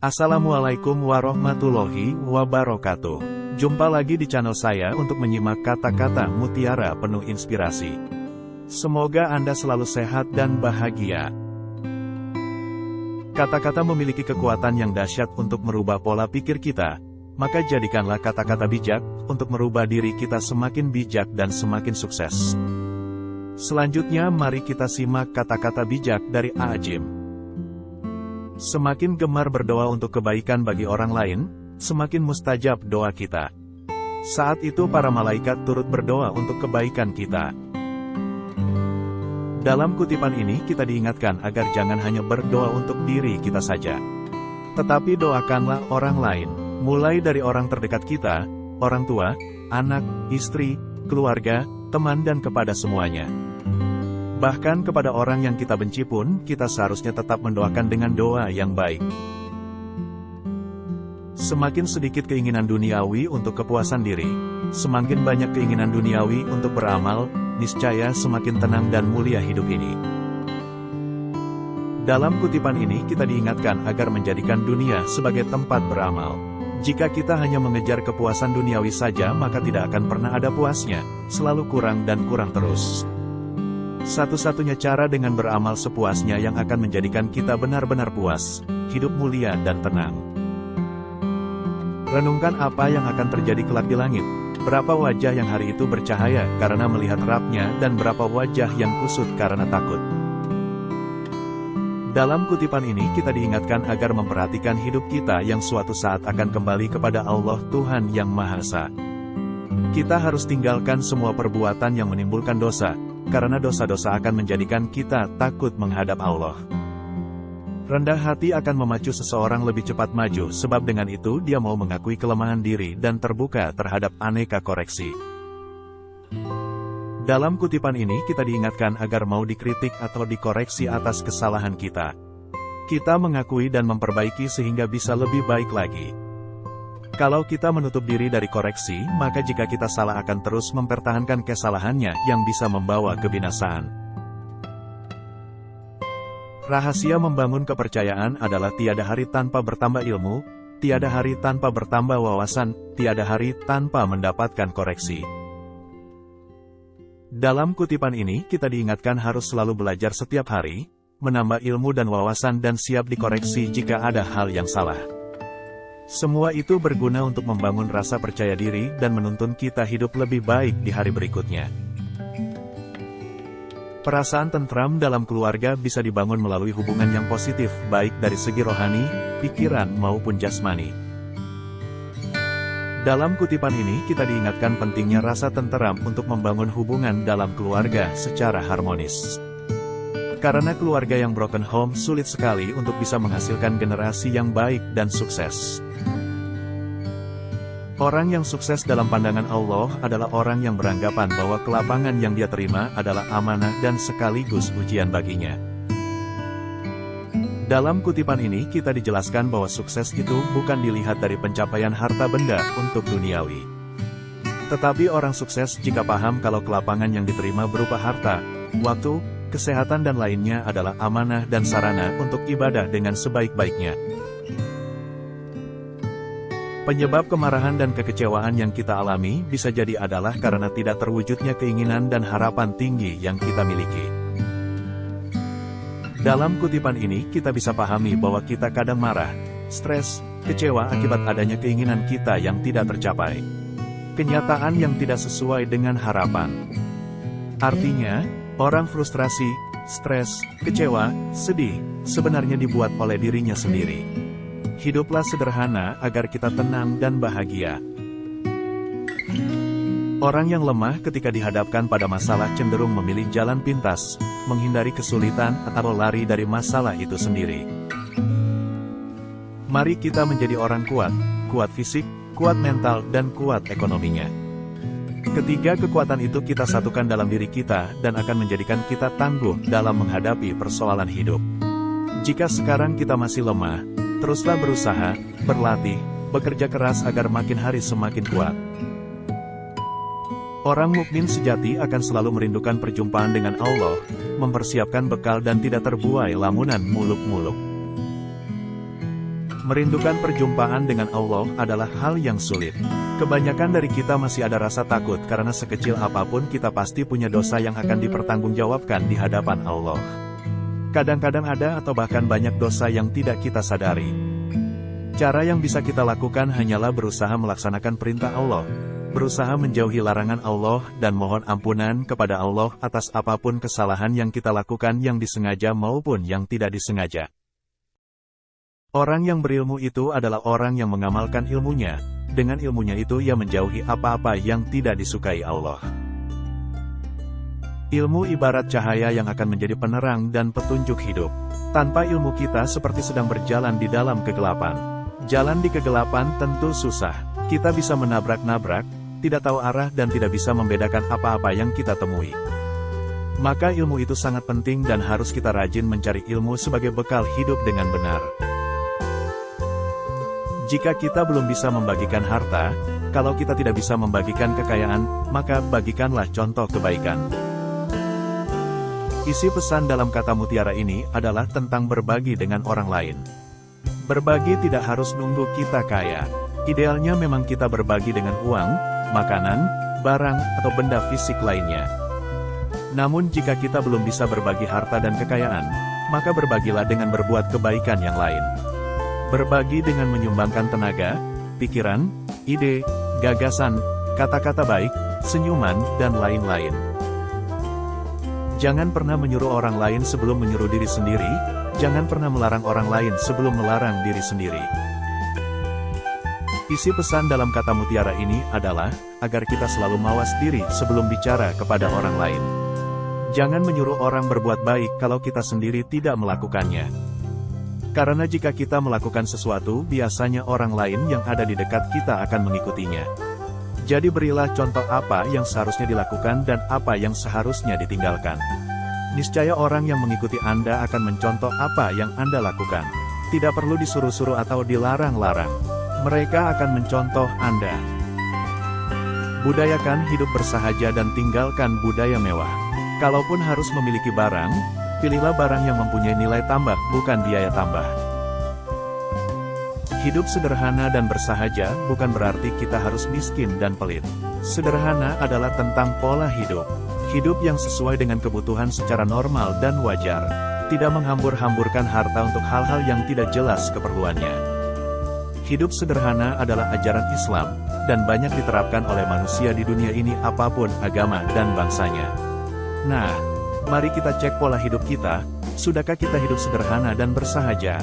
Assalamualaikum warahmatullahi wabarakatuh. Jumpa lagi di channel saya untuk menyimak kata-kata mutiara penuh inspirasi. Semoga Anda selalu sehat dan bahagia. Kata-kata memiliki kekuatan yang dahsyat untuk merubah pola pikir kita, maka jadikanlah kata-kata bijak untuk merubah diri kita semakin bijak dan semakin sukses. Selanjutnya mari kita simak kata-kata bijak dari Ajim. Semakin gemar berdoa untuk kebaikan bagi orang lain, semakin mustajab doa kita. Saat itu para malaikat turut berdoa untuk kebaikan kita. Dalam kutipan ini kita diingatkan agar jangan hanya berdoa untuk diri kita saja, tetapi doakanlah orang lain, mulai dari orang terdekat kita, orang tua, anak, istri, keluarga, teman dan kepada semuanya. Bahkan kepada orang yang kita benci pun, kita seharusnya tetap mendoakan dengan doa yang baik. Semakin sedikit keinginan duniawi untuk kepuasan diri, semakin banyak keinginan duniawi untuk beramal, niscaya semakin tenang dan mulia hidup ini. Dalam kutipan ini kita diingatkan agar menjadikan dunia sebagai tempat beramal. Jika kita hanya mengejar kepuasan duniawi saja, maka tidak akan pernah ada puasnya, selalu kurang dan kurang terus. Satu-satunya cara dengan beramal sepuasnya yang akan menjadikan kita benar-benar puas, hidup mulia dan tenang. Renungkan apa yang akan terjadi kelak di langit. Berapa wajah yang hari itu bercahaya karena melihat Rabb-Nya dan berapa wajah yang kusut karena takut. Dalam kutipan ini kita diingatkan agar memperhatikan hidup kita yang suatu saat akan kembali kepada Allah Tuhan Yang Maha Esa. Kita harus tinggalkan semua perbuatan yang menimbulkan dosa, karena dosa-dosa akan menjadikan kita takut menghadap Allah. Rendah hati akan memacu seseorang lebih cepat maju, sebab dengan itu dia mau mengakui kelemahan diri dan terbuka terhadap aneka koreksi. Dalam kutipan ini kita diingatkan agar mau dikritik atau dikoreksi atas kesalahan kita. Kita mengakui dan memperbaiki sehingga bisa lebih baik lagi. Kalau kita menutup diri dari koreksi, maka jika kita salah akan terus mempertahankan kesalahannya yang bisa membawa kebinasaan. Rahasia membangun kepercayaan adalah tiada hari tanpa bertambah ilmu, tiada hari tanpa bertambah wawasan, tiada hari tanpa mendapatkan koreksi. Dalam kutipan ini kita diingatkan harus selalu belajar setiap hari, menambah ilmu dan wawasan dan siap dikoreksi jika ada hal yang salah. Semua itu berguna untuk membangun rasa percaya diri dan menuntun kita hidup lebih baik di hari berikutnya. Perasaan tentram dalam keluarga bisa dibangun melalui hubungan yang positif, baik dari segi rohani, pikiran maupun jasmani. Dalam kutipan ini kita diingatkan pentingnya rasa tenteram untuk membangun hubungan dalam keluarga secara harmonis. Karena keluarga yang broken home sulit sekali untuk bisa menghasilkan generasi yang baik dan sukses. Orang yang sukses dalam pandangan Allah adalah orang yang beranggapan bahwa kelapangan yang dia terima adalah amanah dan sekaligus ujian baginya. Dalam kutipan ini kita dijelaskan bahwa sukses itu bukan dilihat dari pencapaian harta benda untuk duniawi. Tetapi orang sukses jika paham kalau kelapangan yang diterima berupa harta, waktu, kesehatan dan lainnya adalah amanah dan sarana untuk ibadah dengan sebaik-baiknya. Penyebab kemarahan dan kekecewaan yang kita alami bisa jadi adalah karena tidak terwujudnya keinginan dan harapan tinggi yang kita miliki. Dalam kutipan ini kita bisa pahami bahwa kita kadang marah, stres, kecewa akibat adanya keinginan kita yang tidak tercapai. Kenyataan yang tidak sesuai dengan harapan. Artinya, orang frustrasi, stres, kecewa, sedih, sebenarnya dibuat oleh dirinya sendiri. Hiduplah sederhana agar kita tenang dan bahagia. Orang yang lemah ketika dihadapkan pada masalah cenderung memilih jalan pintas, menghindari kesulitan atau lari dari masalah itu sendiri. Mari kita menjadi orang kuat, kuat fisik, kuat mental dan kuat ekonominya. Ketiga kekuatan itu kita satukan dalam diri kita dan akan menjadikan kita tangguh dalam menghadapi persoalan hidup. Jika sekarang kita masih lemah, teruslah berusaha, berlatih, bekerja keras agar makin hari semakin kuat. Orang mukmin sejati akan selalu merindukan perjumpaan dengan Allah, mempersiapkan bekal dan tidak terbuai lamunan muluk-muluk. Merindukan perjumpaan dengan Allah adalah hal yang sulit. Kebanyakan dari kita masih ada rasa takut karena sekecil apapun kita pasti punya dosa yang akan dipertanggungjawabkan di hadapan Allah. Kadang-kadang ada atau bahkan banyak dosa yang tidak kita sadari. Cara yang bisa kita lakukan hanyalah berusaha melaksanakan perintah Allah, berusaha menjauhi larangan Allah dan mohon ampunan kepada Allah atas apapun kesalahan yang kita lakukan yang disengaja maupun yang tidak disengaja. Orang yang berilmu itu adalah orang yang mengamalkan ilmunya. Dengan ilmunya itu ia menjauhi apa-apa yang tidak disukai Allah. Ilmu ibarat cahaya yang akan menjadi penerang dan petunjuk hidup. Tanpa ilmu kita seperti sedang berjalan di dalam kegelapan. Jalan di kegelapan tentu susah. Kita bisa menabrak-nabrak, tidak tahu arah dan tidak bisa membedakan apa-apa yang kita temui. Maka ilmu itu sangat penting dan harus kita rajin mencari ilmu sebagai bekal hidup dengan benar. Jika kita belum bisa membagikan harta, kalau kita tidak bisa membagikan kekayaan, maka bagikanlah contoh kebaikan. Isi pesan dalam kata mutiara ini adalah tentang berbagi dengan orang lain. Berbagi tidak harus nunggu kita kaya. Idealnya memang kita berbagi dengan uang, makanan, barang, atau benda fisik lainnya. Namun jika kita belum bisa berbagi harta dan kekayaan, maka berbagilah dengan berbuat kebaikan yang lain. Berbagi dengan menyumbangkan tenaga, pikiran, ide, gagasan, kata-kata baik, senyuman, dan lain-lain. Jangan pernah menyuruh orang lain sebelum menyuruh diri sendiri, jangan pernah melarang orang lain sebelum melarang diri sendiri. Isi pesan dalam kata mutiara ini adalah, agar kita selalu mawas diri sebelum bicara kepada orang lain. Jangan menyuruh orang berbuat baik kalau kita sendiri tidak melakukannya. Karena jika kita melakukan sesuatu, biasanya orang lain yang ada di dekat kita akan mengikutinya. Jadi berilah contoh apa yang seharusnya dilakukan dan apa yang seharusnya ditinggalkan. Niscaya orang yang mengikuti Anda akan mencontoh apa yang Anda lakukan. Tidak perlu disuruh-suruh atau dilarang-larang. Mereka akan mencontoh Anda. Budayakan hidup bersahaja dan tinggalkan budaya mewah. Kalaupun harus memiliki barang, pilihlah barang yang mempunyai nilai tambah, bukan biaya tambah. Hidup sederhana dan bersahaja bukan berarti kita harus miskin dan pelit. Sederhana adalah tentang pola hidup. Hidup yang sesuai dengan kebutuhan secara normal dan wajar. Tidak menghambur-hamburkan harta untuk hal-hal yang tidak jelas keperluannya. Hidup sederhana adalah ajaran Islam, dan banyak diterapkan oleh manusia di dunia ini apapun agama dan bangsanya. Nah, mari kita cek pola hidup kita, sudahkah kita hidup sederhana dan bersahaja?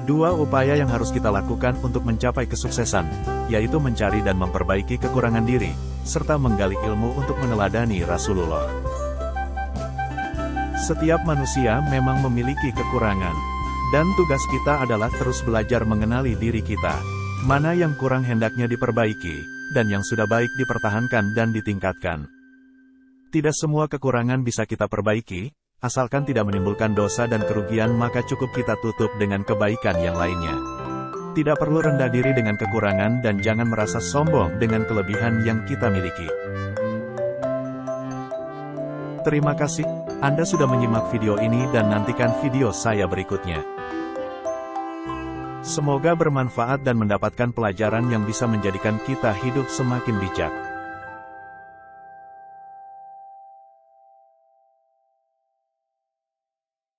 2 upaya yang harus kita lakukan untuk mencapai kesuksesan, yaitu mencari dan memperbaiki kekurangan diri, serta menggali ilmu untuk meneladani Rasulullah. Setiap manusia memang memiliki kekurangan, dan tugas kita adalah terus belajar mengenali diri kita. Mana yang kurang hendaknya diperbaiki, dan yang sudah baik dipertahankan dan ditingkatkan. Tidak semua kekurangan bisa kita perbaiki, asalkan tidak menimbulkan dosa dan kerugian maka cukup kita tutup dengan kebaikan yang lainnya. Tidak perlu rendah diri dengan kekurangan dan jangan merasa sombong dengan kelebihan yang kita miliki. Terima kasih, Anda sudah menyimak video ini dan nantikan video saya berikutnya. Semoga bermanfaat dan mendapatkan pelajaran yang bisa menjadikan kita hidup semakin bijak.